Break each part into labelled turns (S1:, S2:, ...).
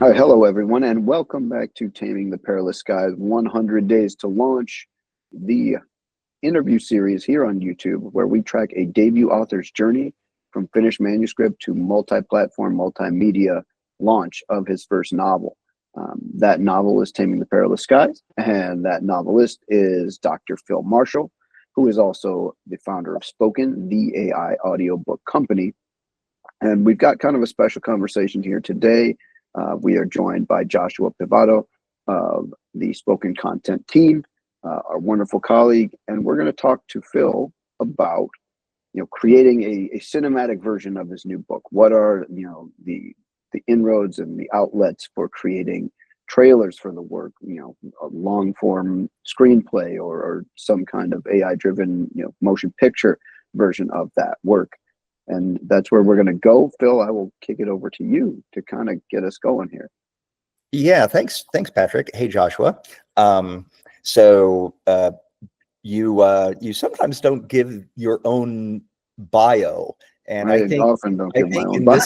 S1: Hi, hello everyone, and welcome back to Taming the Perilous Skies 100 Days to Launch, the interview series here on YouTube, where we track a debut author's journey from finished manuscript to multi-platform, multimedia launch of his first novel. That novel is Taming the Perilous Skies, and that novelist is Dr. Phil Marshall, who is also the founder of Spoken, the AI audiobook company. And we've got kind of a special conversation here today. We are joined by Joshua Pivato of the Spoken Content team, our wonderful colleague, and we're going to talk to Phil about, creating a cinematic version of his new book. What are, the inroads and the outlets for creating trailers for the work, a long form screenplay or some kind of AI-driven, motion picture version of that work. And that's where we're going to go. Phil, I will kick it over to you to kind of get us going here.
S2: Yeah, thanks, Patrick. Hey, Joshua. You sometimes don't give your own bio, and I think
S1: often don't give my own bio.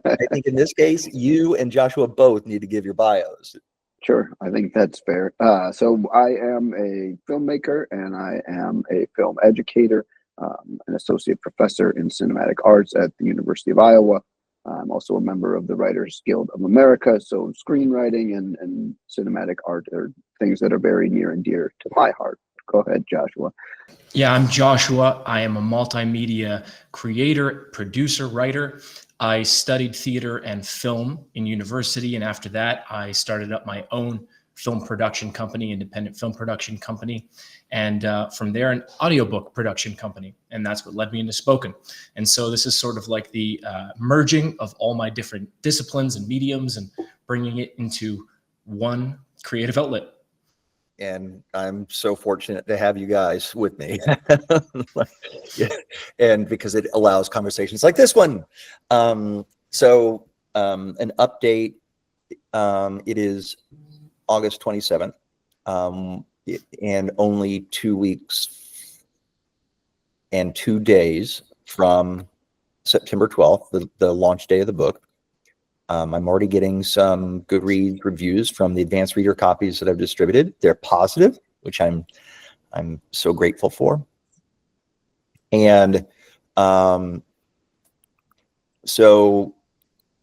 S2: I think in this case, you and Joshua both need to give your bios.
S1: Sure, I think that's fair. So I am a filmmaker and I am a film educator. An associate professor in cinematic arts at the University of Iowa. I'm also a member of the Writers Guild of America. So screenwriting and cinematic art are things that are very near and dear to my heart. Go ahead, Joshua.
S3: Yeah, I'm Joshua. I am a multimedia creator, producer, writer. I studied theater and film in university. And after that, I started up my own film production company, independent film production company. And from there, an audiobook production company. And that's what led me into Spoken. And so this is sort of like the merging of all my different disciplines and mediums and bringing it into one creative outlet.
S2: And I'm so fortunate to have you guys with me. Yeah. And because it allows conversations like this one. An update, it is August 27th. And only 2 weeks and 2 days from September 12th, the launch day of the book. I'm already getting some Goodreads reviews from the advanced reader copies that I've distributed. They're positive, which I'm so grateful for. And so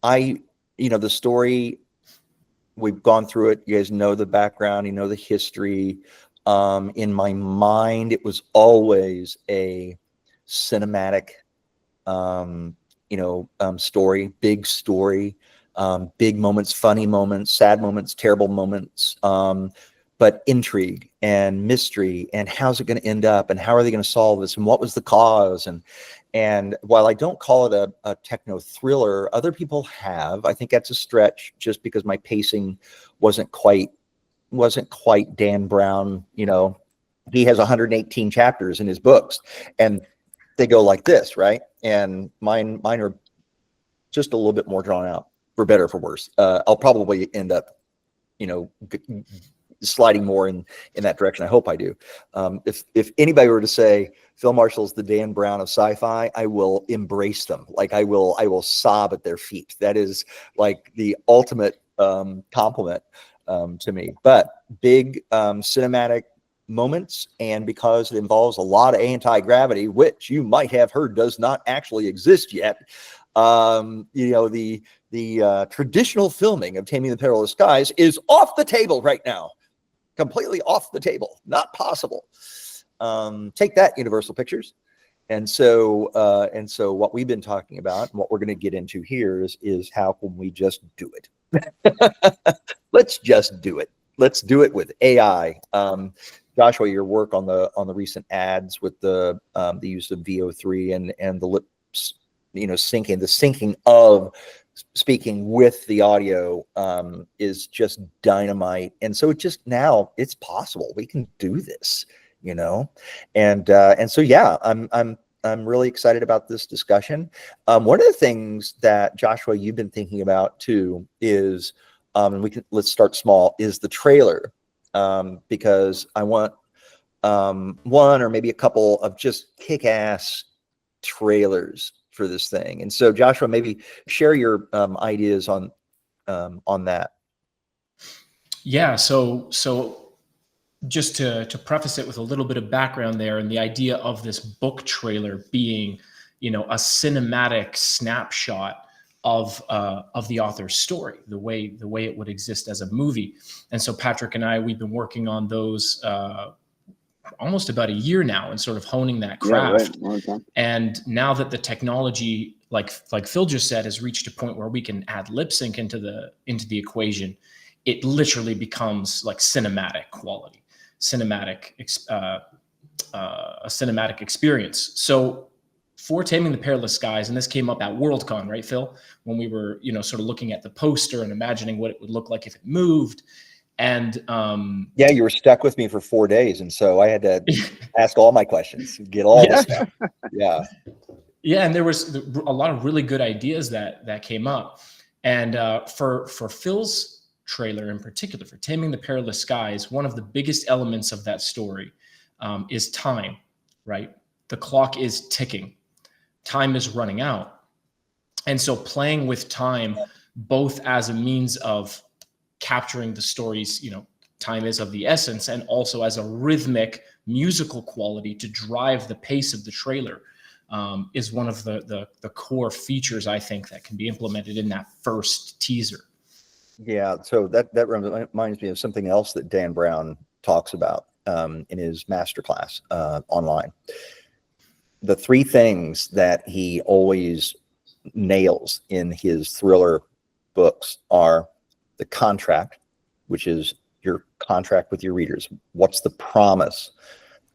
S2: the story, we've gone through it. You guys know the background, you know the history. In my mind, it was always a cinematic, story, big story, big moments, funny moments, sad moments, terrible moments, but intrigue and mystery and how's it going to end up and how are they going to solve this and what was the cause. And while I don't call it a techno thriller, other people have. I think that's a stretch just because my pacing wasn't quite Dan Brown. He has 118 chapters in his books and they go like this, right? And mine are just a little bit more drawn out, for better or for worse. I'll probably end up, sliding more in that direction. I hope I do. If anybody were to say Phil Marshall's the Dan Brown of sci-fi, I will embrace them. Like I will sob at their feet. That is like the ultimate compliment to me. But big cinematic moments, and because it involves a lot of anti-gravity, which you might have heard does not actually exist yet. The traditional filming of Taming the Perilous Skies is off the table right now. Completely off the table, not possible. Take that, Universal Pictures. And so what we've been talking about and what we're going to get into here is how can we just do it? Let's just do it. Let's do it with AI. Joshua, your work on the recent ads with the use of VO3 and the lips, syncing of speaking with the audio is just dynamite. And so now it's possible. We can do this, and so yeah, I'm really excited about this discussion. One of the things that Joshua, you've been thinking about too is, let's start small, is the trailer, because I want one or maybe a couple of just kick-ass trailers for this thing. And so Joshua, maybe share your ideas on on that?
S3: Yeah, so just to preface it with a little bit of background there, and the idea of this book trailer being, you know, a cinematic snapshot of the author's story, the way it would exist as a movie. And so Patrick and I, we've been working on those almost about a year now, and sort of honing that craft.
S1: Yeah, right.
S3: And now that the technology, like Phil just said, has reached a point where we can add lip sync into the equation, it literally becomes like cinematic quality, a cinematic experience. So for Taming the Perilous Skies, and this came up at Worldcon, right, Phil, when we were, you know, sort of looking at the poster and imagining what it would look like if it moved. And
S2: yeah, you were stuck with me for 4 days, and so I had to ask all my questions, get all this stuff. Yeah,
S3: and there was a lot of really good ideas that came up. And for Phil's trailer in particular, for Taming the Perilous Skies, one of the biggest elements of that story is time, right? The clock is ticking. Time is running out. And so playing with time, both as a means of capturing the story's, you know, time is of the essence, and also as a rhythmic musical quality to drive the pace of the trailer, is one of the core features, I think, that can be implemented in that first teaser.
S2: Yeah, so that reminds me of something else that Dan Brown talks about in his masterclass online. The 3 things that he always nails in his thriller books are the contract, which is your contract with your readers. What's the promise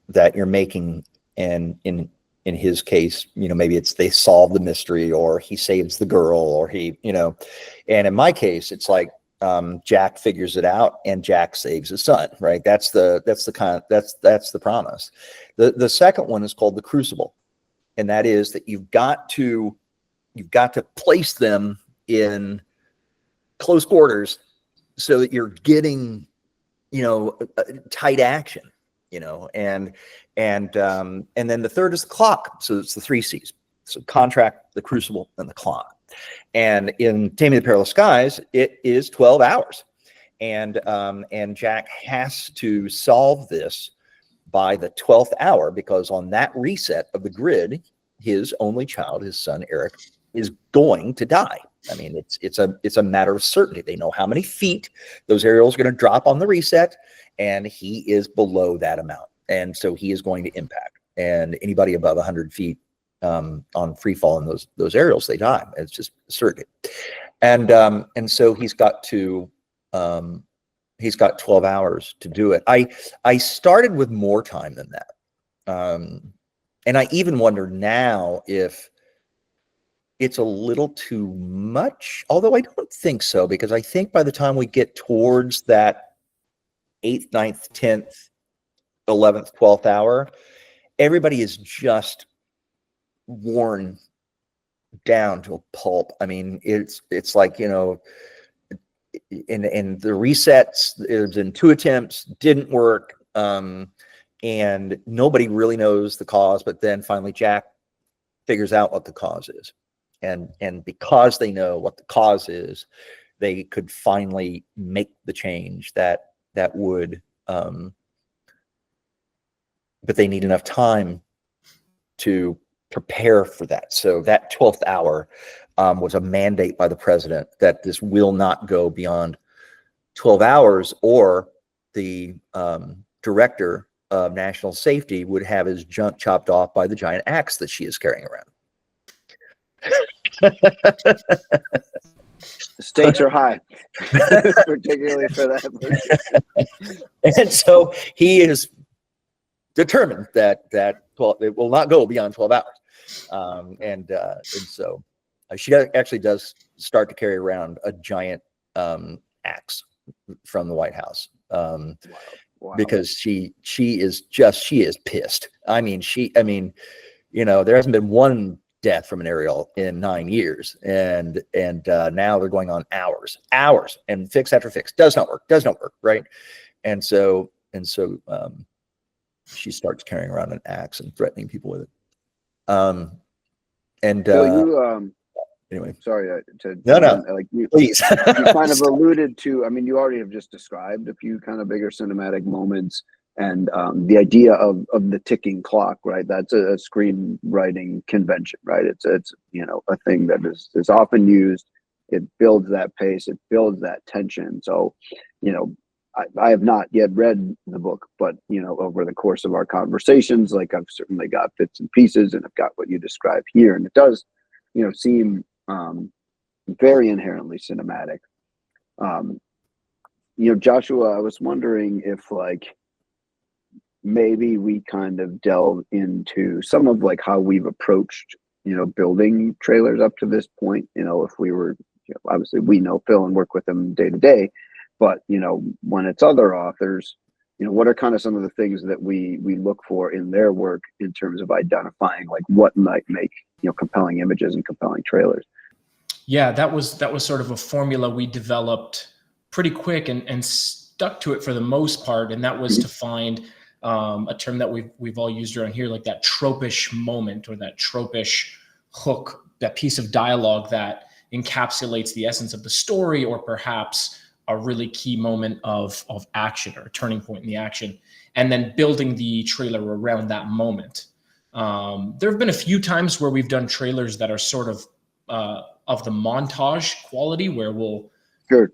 S2: that you're making? And in his case, you know, maybe it's they solve the mystery, or he saves the girl, or he, you know, and in my case, it's like Jack figures it out and Jack saves his son, right? That's the promise. The second one is called the crucible. And that is that you've got to place them in close quarters so that you're getting, you know, tight action, you know, and then the third is the clock. So it's the 3 C's. So contract, the crucible, and the clock. And in Taming the Perilous Skies, it is 12 hours. And Jack has to solve this by the 12th hour, because on that reset of the grid, his only child, his son Eric, is going to die. I mean, it's a matter of certainty. They know how many feet those aerials are going to drop on the reset, and he is below that amount, and so he is going to impact. And anybody above 100 feet on free fall in those aerials, they die. It's just certainty. And so he's got 12 hours to do it. I started with more time than that. And I even wonder now if it's a little too much, although I don't think so, because I think by the time we get towards that 8th, 9th, 10th, 11th, 12th hour, everybody is just worn down to a pulp. I mean, it's like, you know, in the resets, it was in 2 attempts, didn't work, and nobody really knows the cause. But then finally, Jack figures out what the cause is, and because they know what the cause is, they could finally make the change that would. But they need enough time to prepare for that. So that 12th hour was a mandate by the president that this will not go beyond 12 hours, or the director of national safety would have his junk chopped off by the giant axe that she is carrying around.
S1: The stakes are high, particularly for that.
S2: And so he is determined that it will not go beyond 12 hours. And so she actually does start to carry around a giant axe from the White House,
S1: Wow.
S2: because she is pissed. I mean, you know, there hasn't been one death from an aerial in 9 years, and now they're going on hours, and fix after fix does not work, right? And so she starts carrying around an axe and threatening people with it.
S1: Bill,
S2: anyway.
S1: Sorry
S2: No,
S1: like you,
S2: please.
S1: you kind of alluded to, I mean, you already have just described a few kind of bigger cinematic moments, and the idea of the ticking clock, right? That's a screenwriting convention, right? It's you know, a thing that is often used. It builds that pace, it builds that tension. So, you know, I have not yet read the book, but you know, over the course of our conversations, like I've certainly got bits and pieces, and I've got what you described here, and it does, you know, seem very inherently cinematic. You know, Joshua, I was wondering if like maybe we kind of delve into some of like how we've approached, you know, building trailers up to this point. You know, if we were, you know, obviously we know Phil and work with him day to day, but you know, when it's other authors, you know, what are kind of some of the things that we look for in their work in terms of identifying like what might make, you know, compelling images and compelling trailers?
S3: Yeah, that was sort of a formula we developed pretty quick and stuck to it for the most part. And that was to find a term that we've all used around here, like that tropish moment or that tropish hook, that piece of dialogue that encapsulates the essence of the story, or perhaps a really key moment of action or a turning point in the action, and then building the trailer around that moment. There have been a few times where we've done trailers that are sort of the montage quality, where we'll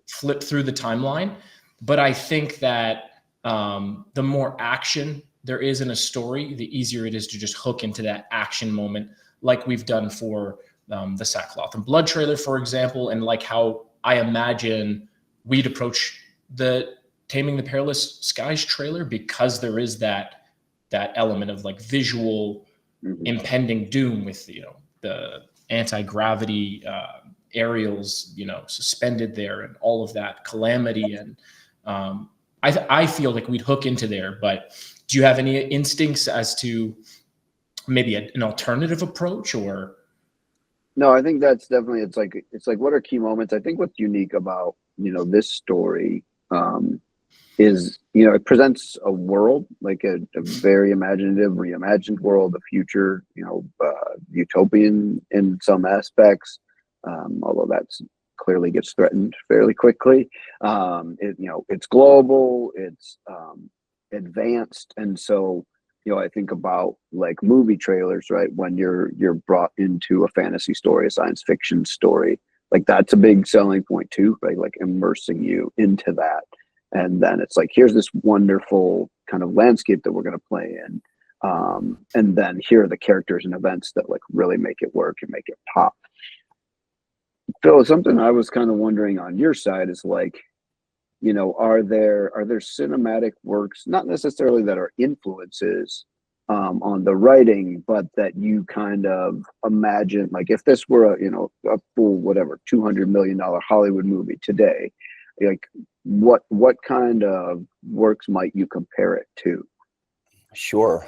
S3: flip through the timeline. But I think that the more action there is in a story, the easier it is to just hook into that action moment, like we've done for the Sackcloth and Blood trailer, for example, and like how I imagine we'd approach the Taming the Perilous Skies trailer, because there is that element of like visual impending doom with, you know, the anti-gravity aerials, you know, suspended there, and all of that calamity. And I feel like we'd hook into there. But do you have any instincts as to maybe an alternative approach? Or
S1: no, I think that's definitely, it's like what are key moments? I think what's unique about, you know, this story is, you know, it presents a world, like a very imaginative, reimagined world, a future, you know, utopian in some aspects, although that's clearly gets threatened fairly quickly. You know, it's global, it's advanced, and so, you know, I think about like movie trailers, right? When you're brought into a fantasy story, a science fiction story, like that's a big selling point too, right? Like immersing you into that. And then it's like, here's this wonderful kind of landscape that we're going to play in. And then here are the characters and events that like really make it work and make it pop. Phil, something I was kind of wondering on your side is like, you know, are there cinematic works, not necessarily that are influences on the writing, but that you kind of imagine, like if this were a, you know, a full whatever $200 million Hollywood movie today, like what kind of works might you compare it to?
S2: Sure.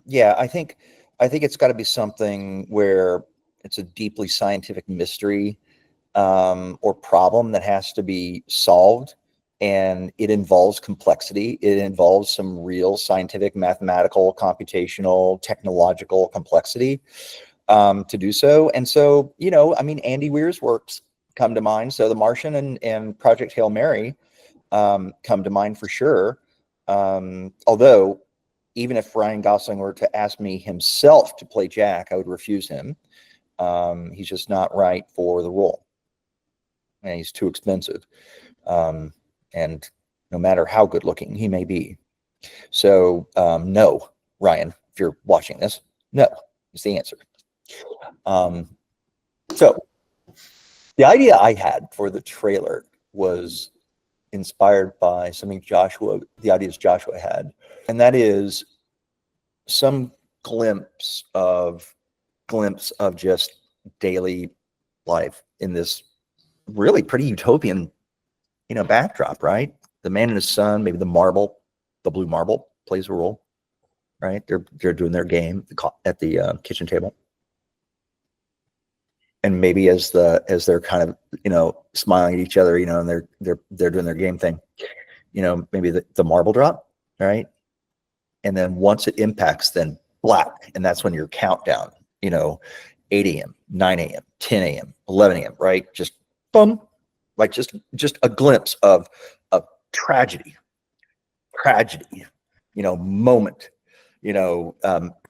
S2: Yeah, I think it's got to be something where it's a deeply scientific mystery or problem that has to be solved, and it involves complexity. It involves some real scientific, mathematical, computational, technological complexity to do so. And so, you know, I mean, Andy Weir's works come to mind. So The Martian and Project Hail Mary come to mind for sure. Although, even if Ryan Gosling were to ask me himself to play Jack, I would refuse him. He's just not right for the role, and he's too expensive. And no matter how good looking he may be. So no, Ryan, if you're watching this, no is the answer. So the idea I had for the trailer was inspired by something the ideas Joshua had, and that is some glimpse of just daily life in this really pretty utopian, you know, backdrop, right? The man and his son, maybe the blue marble plays a role, right? They're doing their game at the kitchen table, and maybe as they're kind of, you know, smiling at each other, you know, and they're doing their game thing, you know, maybe the marble drop, right? And then once it impacts, then black, and that's when your countdown, you know, 8 a.m., 9 a.m., 10 a.m., 11 a.m., right? Just boom, like just a glimpse of tragedy, moment,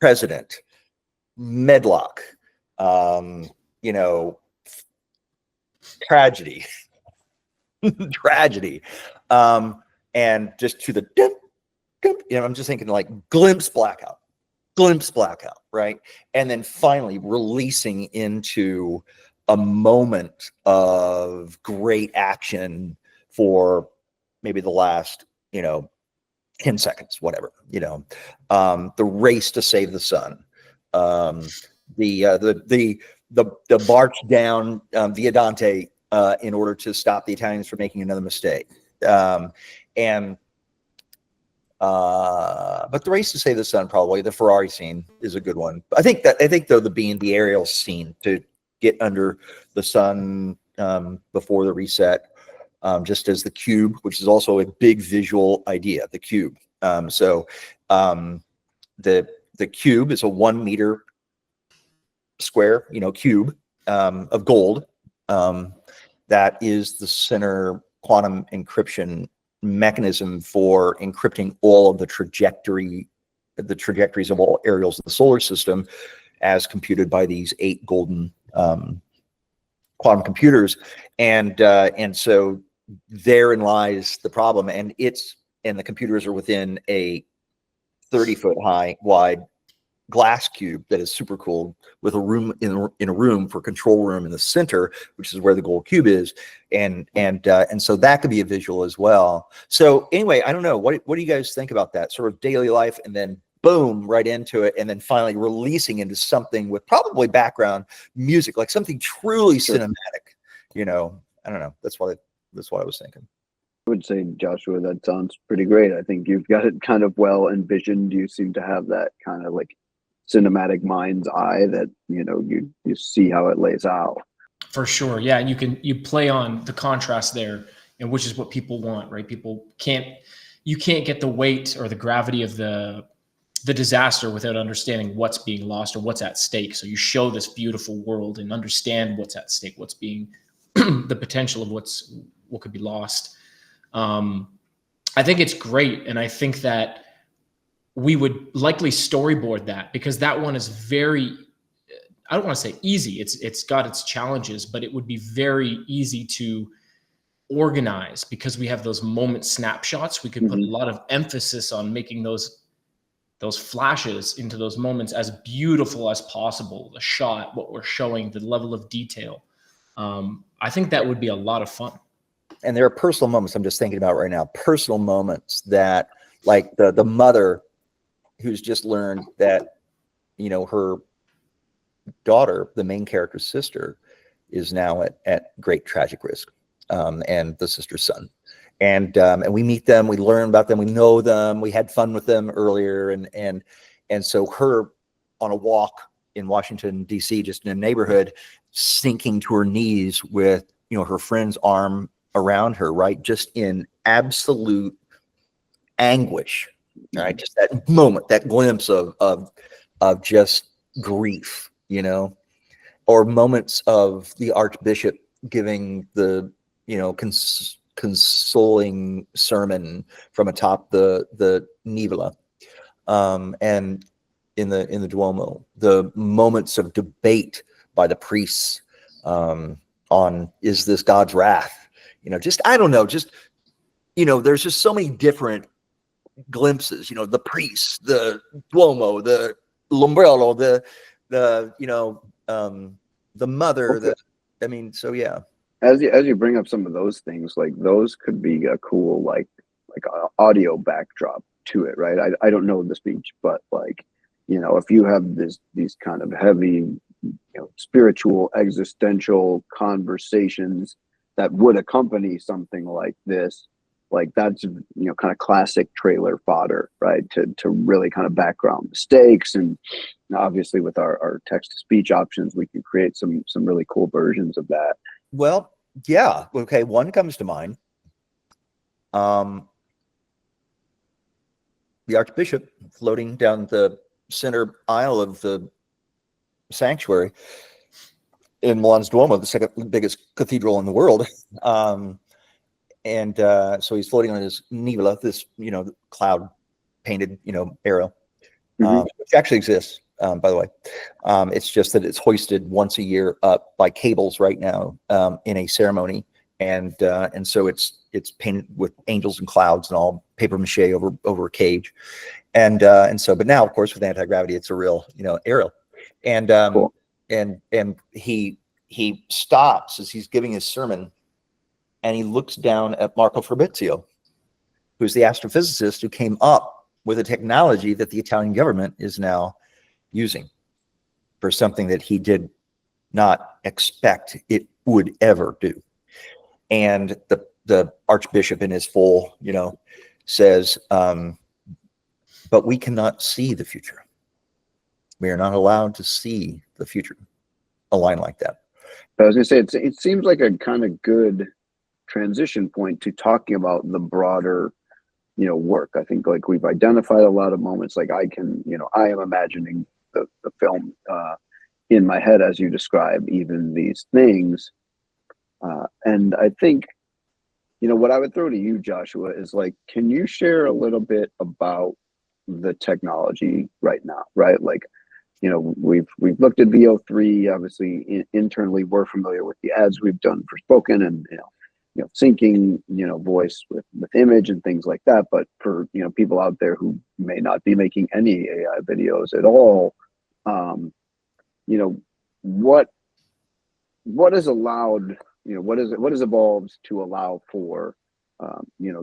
S2: president, Medlock, tragedy, tragedy. And just to the, I'm just thinking like glimpse blackout, right? And then finally releasing into a moment of great action for maybe the last, 10 seconds, whatever, the race to save the sun, the march down Via Dante in order to stop the Italians from making another mistake. But the race to save the sun, probably the Ferrari scene is a good one. I think though the aerial scene to get under the sun before the reset, just as the cube, which is also a big visual idea, the cube. The cube is a 1 meter square, cube of gold. That is the center quantum encryption mechanism for encrypting all of the trajectories of all aerials in the solar system, as computed by these 8 golden quantum computers. And so therein lies the problem. And the computers are within a 30-foot wide glass cube that is super cool, with a room in a room for control room in the center, which is where the gold cube is. And so that could be a visual as well. So anyway, I don't know. What do you guys think about that sort of daily life, and then boom, right into it, and then finally releasing into something with probably background music, like something truly cinematic, I don't know. That's what I was thinking.
S1: I would say, Joshua, that sounds pretty great. I think you've got it kind of well envisioned. You seem to have that kind of like cinematic mind's eye that, you see how it lays out. For
S3: sure. Yeah. And you play on the contrast there, and which is what people want, right? You can't get the weight or the gravity of the disaster without understanding what's being lost or what's at stake. So you show this beautiful world and understand what's at stake, what's being the potential of what could be lost. I think it's great. And I think that we would likely storyboard that, because that one is very, I don't want to say easy. It's got its challenges, but it would be very easy to organize, because we have those moment snapshots. We could put a lot of emphasis on making those flashes into those moments as beautiful as possible. The shot, what we're showing, the level of detail. I think that would be a lot of fun.
S2: And there are personal moments I'm just thinking about right now, personal moments that, like the mother who's just learned that, her daughter, the main character's sister, is now at great tragic risk, and the sister's son. And we meet them, we learn about them, we know them, we had fun with them earlier. And so her on a walk in Washington, D.C., just in a neighborhood, sinking to her knees with, her friend's arm around her, right? Just in absolute anguish, right? Just that moment, that glimpse of just grief, or moments of the Archbishop giving the, consoling sermon from atop the Nivola, and in the Duomo, the moments of debate by the priests on, is this God's wrath? I don't know, there's just so many different glimpses, the priests, the Duomo, the Lombrello, the mother,
S1: okay.
S2: So yeah.
S1: As you bring up some of those things, like those could be a cool like audio backdrop to it, right? I don't know the speech, but if you have these kind of heavy, spiritual, existential conversations that would accompany something like this, like that's kind of classic trailer fodder, right? To really kind of background the stakes. And obviously with our text to speech options, we can create some really cool versions of that.
S2: Well, yeah. Okay. One comes to mind. The Archbishop floating down the center aisle of the sanctuary, in Milan's Duomo, the second biggest cathedral in the world. So he's floating on his nivola, this, cloud painted, arrow, which actually exists, by the way. It's just that it's hoisted once a year up by cables right now, in a ceremony. And so it's painted with angels and clouds and all paper mache over a cage. But now, of course, with anti-gravity, it's a real, arrow. And,
S1: Cool.
S2: and he stops as he's giving his sermon, and he looks down at Marco Fabrizio, who's the astrophysicist who came up with a technology that the Italian government is now using for something that he did not expect it would ever do. And the archbishop in his full, says, but we cannot see the future. We are not allowed to see the future. A line like that.
S1: I was going to say, it seems like a kind of good transition point to talking about the broader, work. I think like we've identified a lot of moments, like I am imagining the film in my head as you describe even these things. And I think, what I would throw to you, Joshua, is like, can you share a little bit about the technology right now, right? Like, we've looked at VO3, obviously internally we're familiar with the ads we've done for spoken and, syncing, voice with image and things like that. But for, people out there who may not be making any AI videos at all, what is allowed, what is evolved to allow for,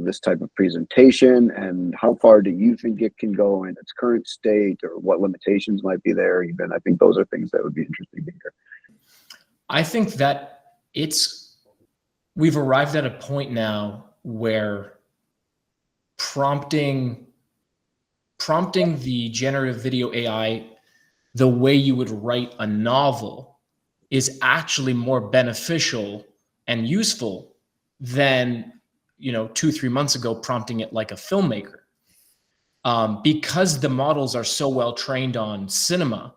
S1: this type of presentation, and how far do you think it can go in its current state, or what limitations might be there even? I think those are things that would be interesting to hear. I think
S3: that we've arrived at a point now where prompting the generative video AI the way you would write a novel is actually more beneficial and useful than 2-3 months ago prompting it like a filmmaker, because the models are so well trained on cinema.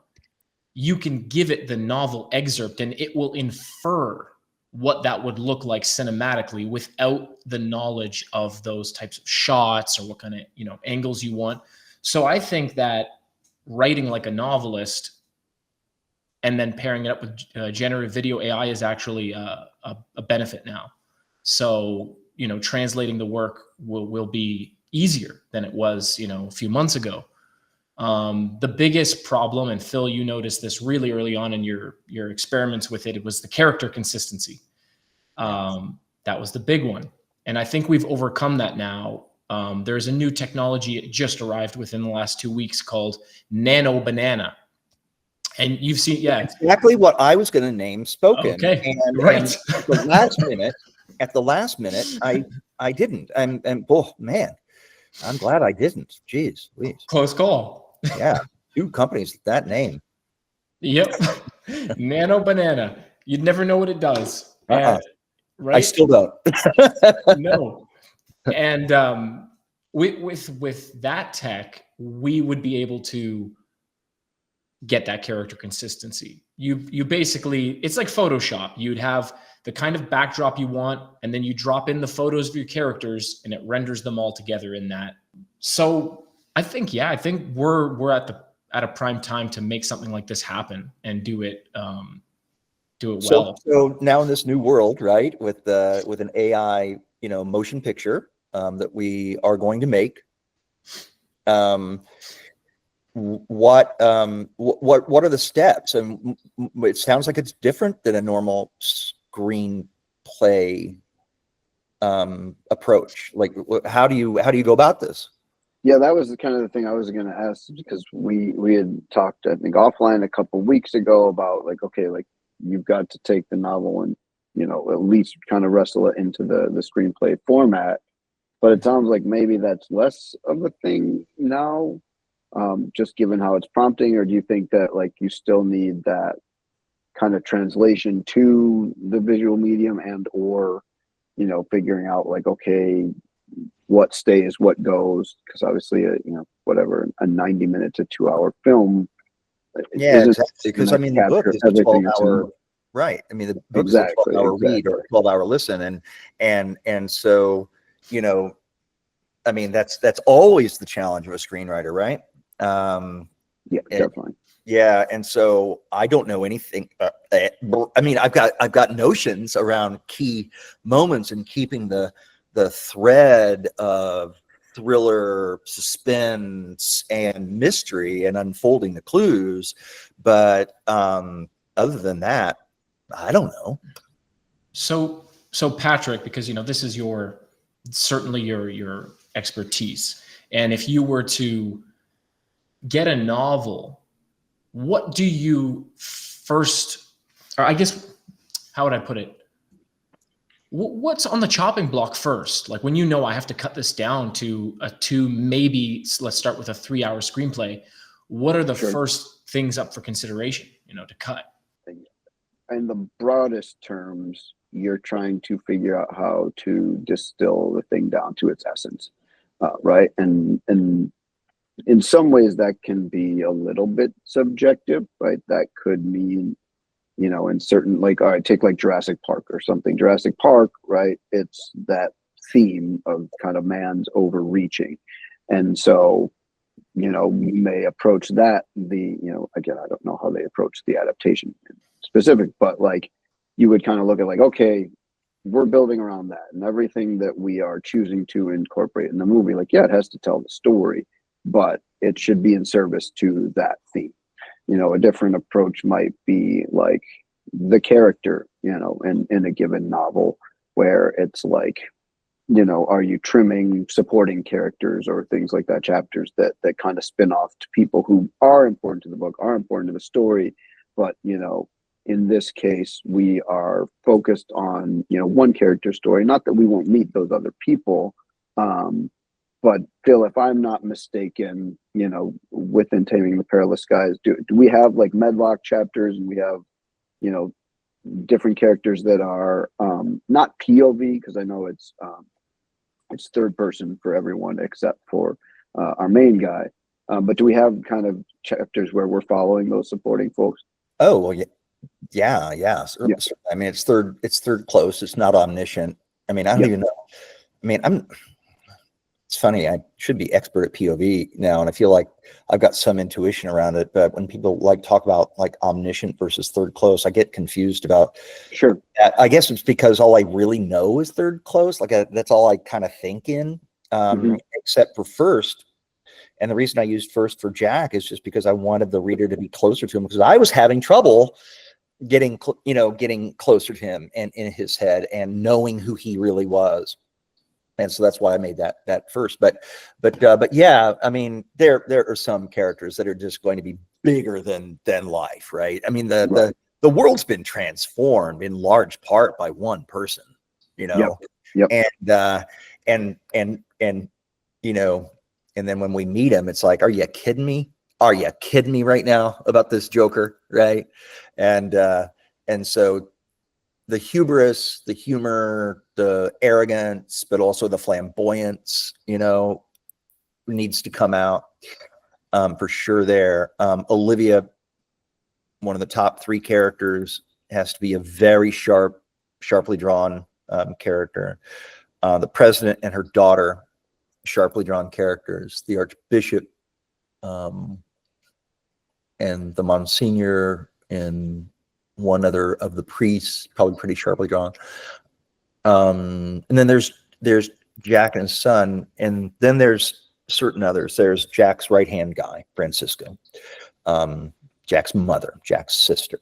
S3: You can give it the novel excerpt and it will infer what that would look like cinematically without the knowledge of those types of shots or what kind of angles you want. So I think that writing like a novelist and then pairing it up with generative video AI is actually a benefit now. So translating the work will be easier than it was a few months ago. The biggest problem, and Phil, you noticed this really early on in your experiments with it, was the character consistency. That was the big one. And I think we've overcome that now. There's a new technology, it just arrived within the last 2 weeks, called Nano Banana. And you've seen,
S2: exactly what I was going to name spoken.
S3: Okay,
S2: and at the last minute, I didn't. And oh man, I'm glad I didn't. Jeez, please.
S3: Close call.
S2: Yeah, 2 companies with that name.
S3: Yep. Nano Banana. You'd never know what it does. Right?
S2: I still don't.
S3: No. And with that tech, we would be able to get that character consistency. You basically, it's like Photoshop. You'd have the kind of backdrop you want, and then you drop in the photos of your characters and it renders them all together in that. So I think we're at a prime time to make something like this happen and do it well.
S2: So now in this new world, right, with an AI, motion picture that we are going to make, what are the steps? And it sounds like it's different than a normal screenplay approach. Like, how do you go about this?
S1: Yeah, that was the kind of the thing I was going to ask, because we had talked, I think, offline a couple of weeks ago about like, okay, like you've got to take the novel and at least kind of wrestle it into the screenplay format. But it sounds like maybe that's less of a thing now, just given how it's prompting. Or do you think that like you still need that kind of translation to the visual medium, and or figuring out like, okay, what stays, what goes? Because obviously a 90-minute to 2-hour film,
S2: exactly. Because I mean, the book is a 12-hour Right. I mean, the book is a
S1: Exactly.
S2: 12-hour read or a 12-hour listen. And so, I mean, that's always the challenge of a screenwriter, right?
S1: Yeah, definitely.
S2: Yeah. And so I don't know anything. I mean, I've got notions around key moments and keeping the thread of thriller, suspense, and mystery and unfolding the clues. But other than that, I don't know.
S3: So Patrick, because this is certainly your expertise, and if you were to get a novel, what do you first, or I guess, how would I put it? What's on the chopping block first? Like when I have to cut this down to a 2, maybe let's start with a 3-hour screenplay. What are the first things up for consideration, to cut?
S1: In the broadest terms, you're trying to figure out how to distill the thing down to its essence, right? And in some ways that can be a little bit subjective, right? That could mean, in certain, like, all right, take like Jurassic Park or something. Jurassic Park, right? It's that theme of kind of man's overreaching. And so, we may approach that again, I don't know how they approach the adaptation in specific, but like you would kind of look at like, okay, we're building around that, and everything that we are choosing to incorporate in the movie, like, yeah, it has to tell the story, but it should be in service to that theme. A different approach might be like the character, in a given novel, where it's like, are you trimming supporting characters or things like that, chapters that kind of spin off to people who are important to the book, are important to the story, but in this case we are focused on one character story. Not that we won't meet those other people, but Phil, if I'm not mistaken, within Taming the Perilous Skies, do we have like Medlock chapters, and we have different characters that are not POV, because I know it's third person for everyone except for our main guy, but do we have kind of chapters where we're following those supporting folks?
S2: Oh, well, yeah. So,
S1: Yeah.
S2: I mean, it's third close. It's not omniscient. I mean, I don't even know. I mean, it's funny. I should be expert at POV now, and I feel like I've got some intuition around it. But when people talk about like omniscient versus third close, I get confused about.
S1: Sure.
S2: I guess it's because all I really know is third close. Like that's all I kind of think in, except for first. And the reason I used first for Jack is just because I wanted the reader to be closer to him, because I was having trouble getting closer to him and in his head and knowing who he really was. And so that's why I made that first. But yeah, I mean, there are some characters that are just going to be bigger than life, right? I mean, the world's been transformed in large part by one person,
S1: Yep.
S2: And and then when we meet him, it's like, are you kidding me? Are you kidding me right now about this Joker, right? And so the hubris, the humor, the arrogance, but also the flamboyance, needs to come out for sure there. Olivia, one of the top 3 characters, has to be a very sharply drawn character. The president and her daughter, sharply drawn characters. The archbishop and the Monsignor and one other of the priests, probably pretty sharply drawn. And then there's Jack and his son, and then there's certain others. There's Jack's right-hand guy, Francisco, Jack's mother, Jack's sister.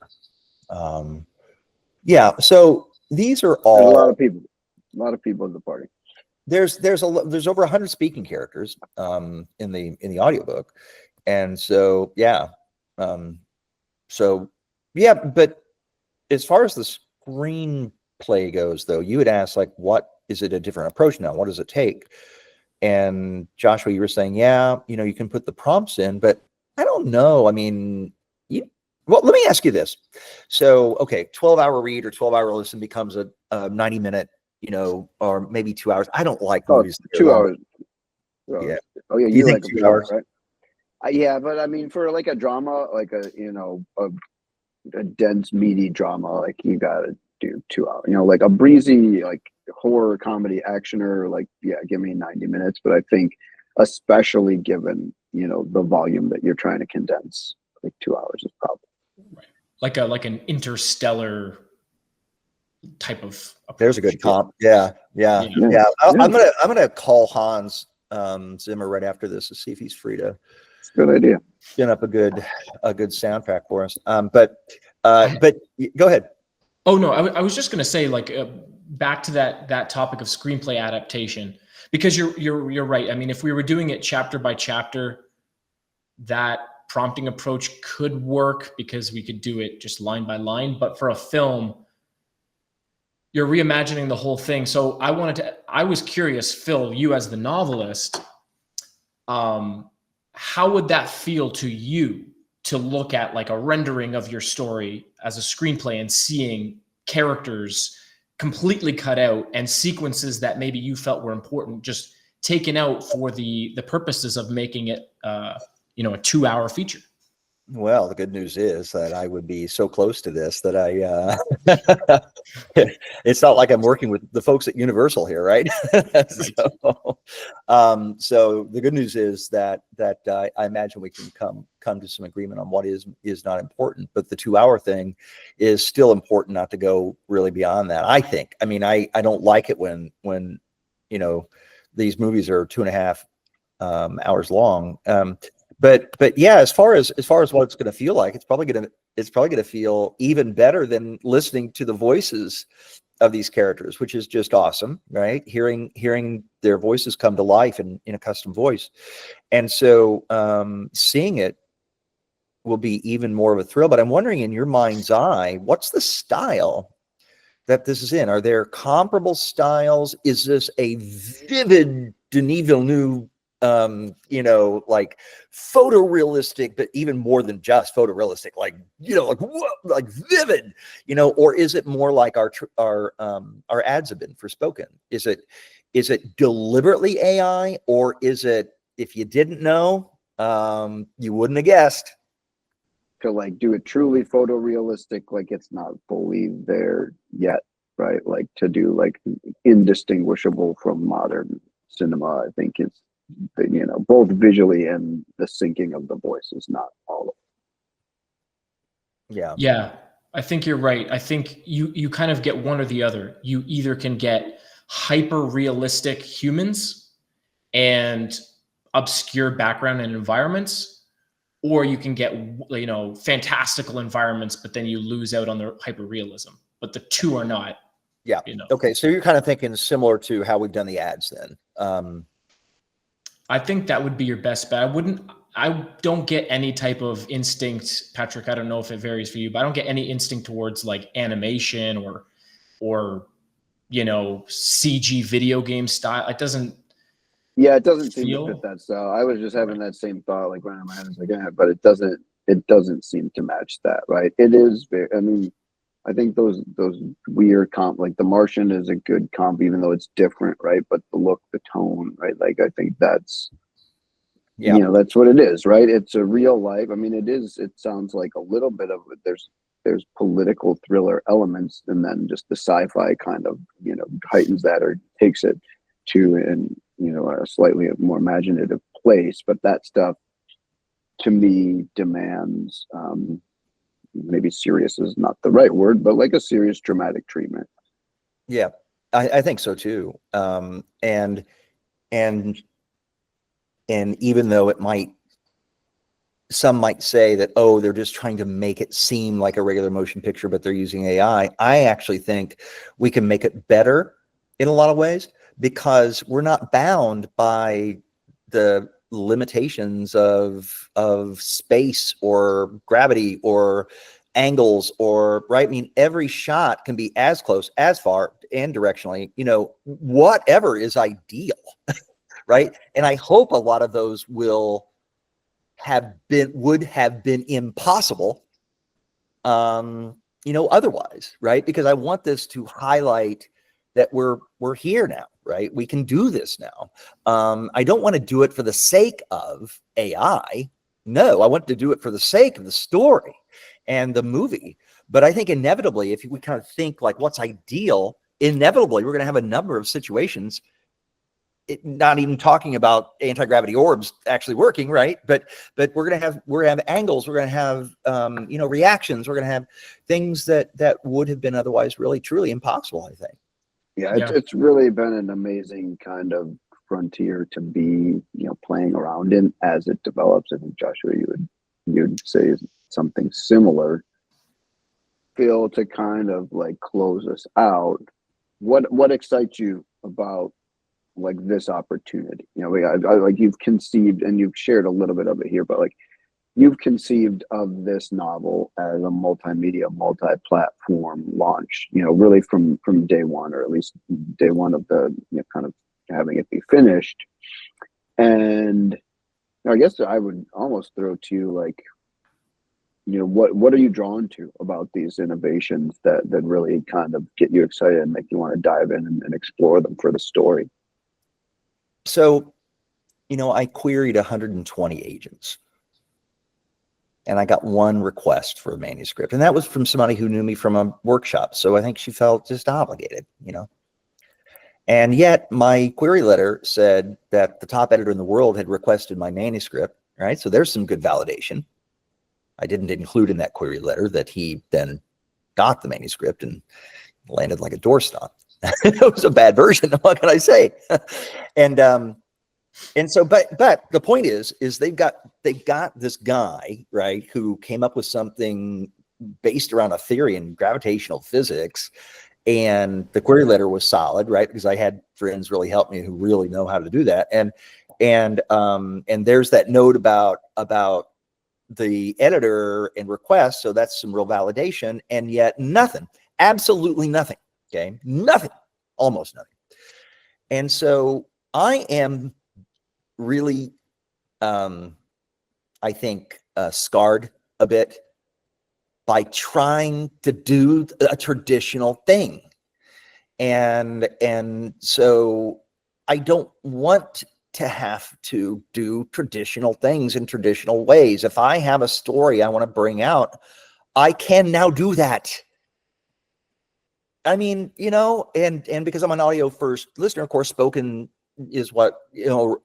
S2: Yeah, so these are all...
S1: There's a lot of people in the party.
S2: There's over 100 speaking characters in the audiobook. And so, yeah. But as far as the screenplay goes, though, you would ask, like, what is it a different approach now? What does it take? And Joshua, you were saying, you can put the prompts in, but I don't know. I mean, well, let me ask you this. So, okay, 12-hour read or 12-hour listen becomes a 90-minute, or maybe 2 hours. I don't like movies.
S1: 2 hours.
S2: Yeah.
S1: Oh yeah,
S2: you think 2 hours,
S1: right? Yeah, but I mean, for like a drama, like a a dense, meaty drama, like you gotta do 2 hours. You know, like a breezy, like horror comedy actioner, like yeah, give me 90 minutes. But I think, especially given the volume that you're trying to condense, like 2 hours is probably
S3: right. Like an interstellar type of approach.
S2: There's a good comp. Yeah. I'm gonna call Hans Zimmer right after this to see if he's free to.
S1: It's a good idea.
S2: Spin up a good soundtrack for us. But go ahead.
S3: Oh no, I was just gonna say, like, back to that topic of screenplay adaptation, because you're right. I mean, if we were doing it chapter by chapter, that prompting approach could work because we could do it just line by line. But for a film, you're reimagining the whole thing. So I was curious, Phil, you as the novelist, how would that feel to you to look at like a rendering of your story as a screenplay and seeing characters completely cut out and sequences that maybe you felt were important just taken out for the purposes of making it a 2-hour feature?
S2: Well, the good news is that I would be so close to this that it's not like I'm working with the folks at Universal here, right? So the good news is that I imagine we can come to some agreement on what is not important, but the 2-hour thing is still important, not to go really beyond that. I think. I mean, I don't like it when these movies are 2.5 hours long. But yeah, as far as what it's going to feel like, it's probably going to feel even better than listening to the voices of these characters, which is just awesome, right? Hearing their voices come to life in a custom voice, and so seeing it will be even more of a thrill. But I'm wondering, in your mind's eye, what's the style that this is in? Are there comparable styles? Is this a vivid Denis Villeneuve? Like photorealistic, but even more than just photorealistic, like vivid, or is it more like our ads have been for spoken? Is it deliberately AI, or is it, if you didn't know, you wouldn't have guessed?
S1: To like do it truly photorealistic, like it's not fully there yet, right? Like to do like indistinguishable from modern cinema, I think it's, both visually and the syncing of the voice is not all of
S2: it.
S3: Yeah, I think you're right. I think you kind of get one or the other. You either can get hyper realistic humans and obscure background and environments, or you can get fantastical environments, but then you lose out on the hyper realism. But the two are not.
S2: Yeah. Okay, so you're kind of thinking similar to how we've done the ads then.
S3: I think that would be your best bet. I don't get any type of instinct, Patrick. I don't know if it varies for you, but I don't get any instinct towards like animation or CG video game style. It doesn't.
S1: Yeah, it doesn't seem to fit that style. I was just having that same thought, like running my head, like, yeah, but it doesn't seem to match that, right? It is very. I mean, I think those weird comp, like The Martian is a good comp, even though it's different, right? But the look, the tone, right? Like I think that's, that's what it is, right? It's a real life. I mean, it sounds like a little bit of, there's political thriller elements, and then just the sci-fi kind of, heightens that or takes it to a slightly more imaginative place. But that stuff to me demands, maybe serious is not the right word, but like a serious dramatic treatment.
S2: Yeah, I think so too. And even though some might say that, oh, they're just trying to make it seem like a regular motion picture, but they're using AI. I actually think we can make it better in a lot of ways, because we're not bound by the limitations of space or gravity or angles, or right. I mean, every shot can be as close, as far, and directionally, whatever is ideal. Right. And I hope a lot of those would have been impossible otherwise, right? Because I want this to highlight that we're here now, right? We can do this now. I don't want to do it for the sake of AI. No, I want to do it for the sake of the story. and the movie. But I think inevitably, if we kind of think like what's ideal, inevitably we're going to have a number of situations, not even talking about anti-gravity orbs actually working, right? But we're going to have angles, we're going to have reactions, we're going to have things that would have been otherwise really truly impossible, I think.
S1: Yeah, it's really been an amazing kind of frontier to be, playing around in as it develops. I think, Joshua, you'd say something similar. Phil, to kind of like close us out, what excites you about like this opportunity? Like you've conceived, and you've shared a little bit of it here, but like you've conceived of this novel as a multimedia, multi-platform launch, really from day one, or at least day one of the, kind of having it be finished. And I guess I would almost throw to you, like, what are you drawn to about these innovations that really kind of get you excited and make you want to dive in and explore them for the story?
S2: So, I queried 120 agents, and I got one request for a manuscript, and that was from somebody who knew me from a workshop. So I think she felt just obligated, And yet my query letter said that the top editor in the world had requested my manuscript, right? So there's some good validation. I didn't include in that query letter that he then got the manuscript and landed like a doorstop. It was a bad version. What can I say? And so, but the point is they've got this guy, right, who came up with something based around a theory in gravitational physics, and the query letter was solid, right? Because I had friends really help me who really know how to do that. And there's that note about the editor and request. So that's some real validation, and yet nothing, absolutely nothing. Okay. Nothing, almost nothing. And so I am really, I think, scarred a bit by trying to do a traditional thing. And so I don't want to have to do traditional things in traditional ways. If I have a story I want to bring out, I can now do that. I mean, and because I'm an audio first listener, of course, spoken is what,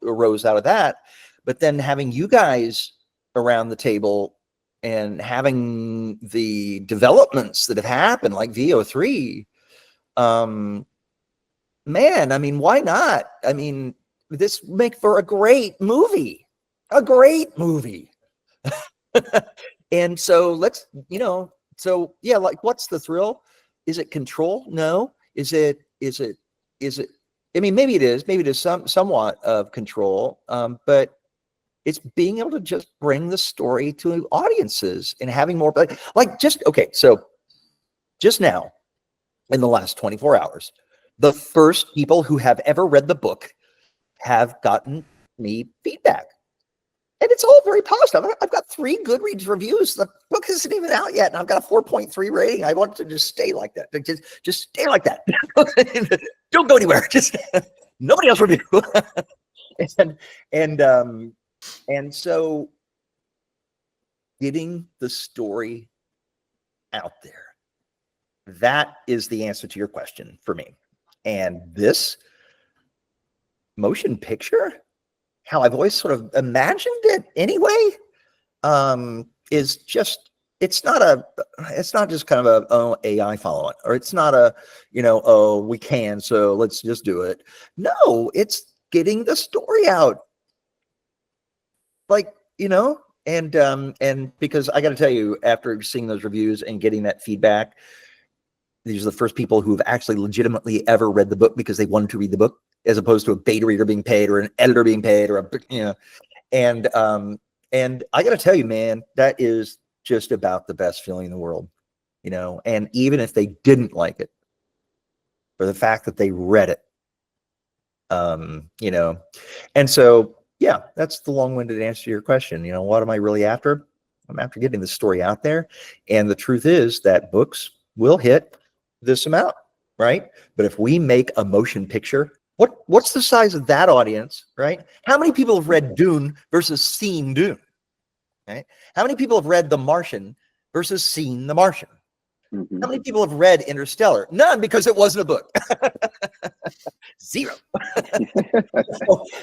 S2: arose out of that. But then having you guys around the table and having the developments that have happened, like VO3, man, I mean, why not? I mean, this make for a great movie. And so let's, so yeah, like, what's the thrill? Is it control? No. Is it, I mean, maybe it is somewhat of control, but it's being able to just bring the story to audiences and having more, so just now in the last 24 hours, the first people who have ever read the book have gotten me feedback. And it's all very positive. I've got 3 Goodreads reviews. The book isn't even out yet, and I've got a 4.3 rating. I want to just stay like that. Just stay like that. Don't go anywhere. Just nobody else review. And so getting the story out there, that is the answer to your question for me. And this motion picture, how I've always sort of imagined it anyway, is just, it's not just kind of a AI follow it, or it's not a, we can, so let's just do it. No, it's getting the story out. Like, and because I got to tell you, after seeing those reviews and getting that feedback, these are the first people who have actually legitimately ever read the book because they wanted to read the book, as opposed to a beta reader being paid or an editor being paid or and I got to tell you, man, that is just about the best feeling in the world, and even if they didn't like it, for the fact that they read it, and so, yeah, that's the long-winded answer to your question. What am I really after? I'm after getting the story out there. And the truth is that books will hit this amount, right? But if we make a motion picture, what's the size of that audience, right? How many people have read Dune versus seen Dune, right? How many people have read The Martian versus seen The Martian?
S1: Mhm.
S2: How many people have read Interstellar? None, because it wasn't a book. Zero.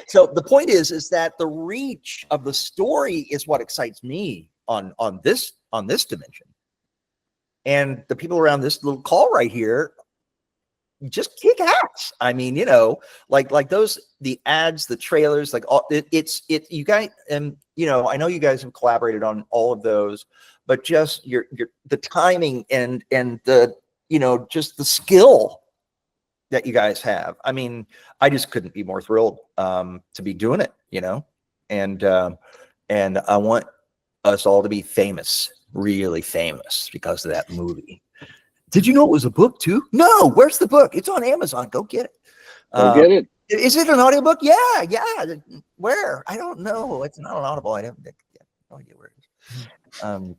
S2: So the point is that the reach of the story is what excites me on this dimension. And the people around this little call right here just kick ass. I mean, you know, like those, the ads, the trailers, like all it's you guys, and you know, I know you guys have collaborated on all of those, but just your the timing and the, you know, just the skill that you guys have. I mean, I just couldn't be more thrilled to be doing it, you know, and I want us all to be famous, really famous, because of that movie. Did you know it was a book too? No, where's the book? It's on Amazon. Go get it.
S1: Go get it.
S2: Is it an audiobook? Yeah. Where? I don't know. It's not an Audible. I have no idea where it is.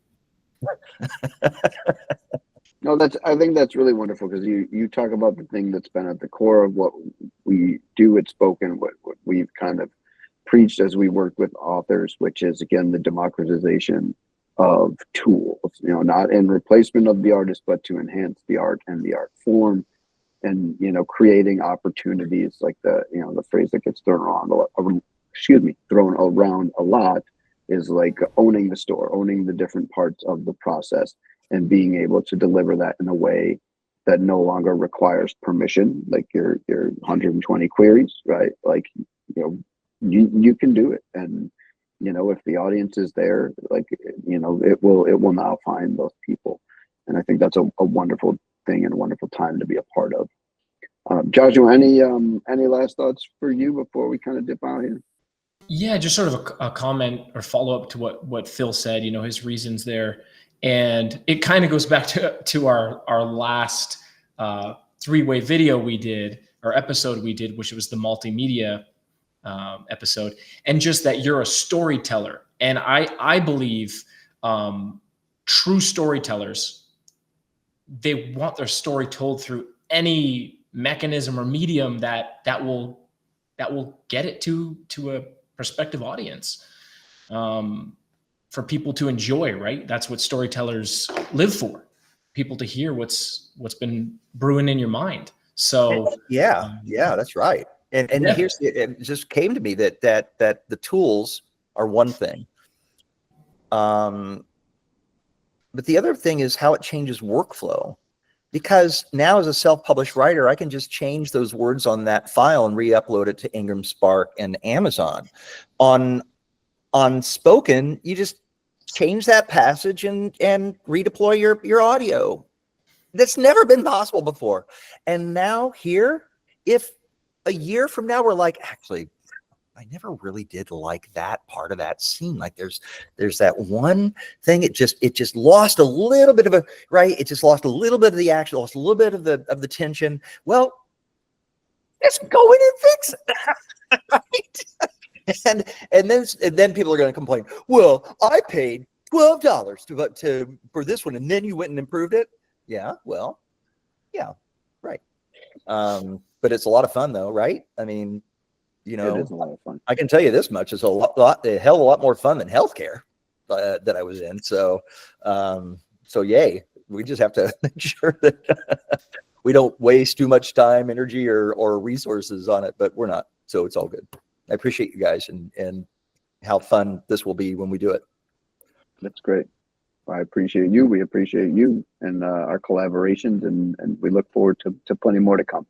S1: No, I think that's really wonderful, because you talk about the thing that's been at the core of what we do at Spoken, what we've kind of preached as we work with authors, which is, again, the democratization of tools, you know, not in replacement of the artist, but to enhance the art and the art form, and, you know, creating opportunities, like the, you know, the phrase that gets thrown around a lot is like owning the store, owning the different parts of the process, and being able to deliver that in a way that no longer requires permission, like your 120 queries, right? Like, you know, you can do it. And, you know, if the audience is there, like, you know, it will now find those people. And I think that's a wonderful thing and a wonderful time to be a part of. Joshua, any last thoughts for you before we kind of dip out here?
S3: Yeah, just sort of a comment or follow up to what Phil said, you know, his reasons there. And it kind of goes back to our last three-way video we did, or episode we did, which was the multimedia episode, and just that you're a storyteller. And I believe true storytellers, they want their story told through any mechanism or medium that will get it to a prospective audience, for people to enjoy, right? That's what storytellers live for, people to hear what's been brewing in your mind. So
S2: yeah, that's right. And
S3: yeah.
S2: here's it just came to me that the tools are one thing, but the other thing is how it changes workflow. Because now, as a self-published writer, I can just change those words on that file and re-upload it to Ingram, Spark, and Amazon. On Spoken, you just change that passage and redeploy your audio. That's never been possible before. And now here, if a year from now we're like, actually, I never really did like that part of that scene. Like there's that one thing. It just lost a little bit of a, right. It just lost a little bit of the action, lost a little bit of the tension. Well, let's go in and fix it. Right? And then people are going to complain. Well, I paid $12 for this one, and then you went and improved it. Yeah. Well, yeah. Right. But it's a lot of fun though, right? I mean, you know,
S1: it is a lot of fun.
S2: I can tell you this much: it's a hell of a lot more fun than healthcare that I was in. So, so yay! We just have to make sure that we don't waste too much time, energy, or resources on it. But we're not, so it's all good. I appreciate you guys and how fun this will be when we do it.
S1: That's great. I appreciate you. We appreciate you and our collaborations, and we look forward to plenty more to come.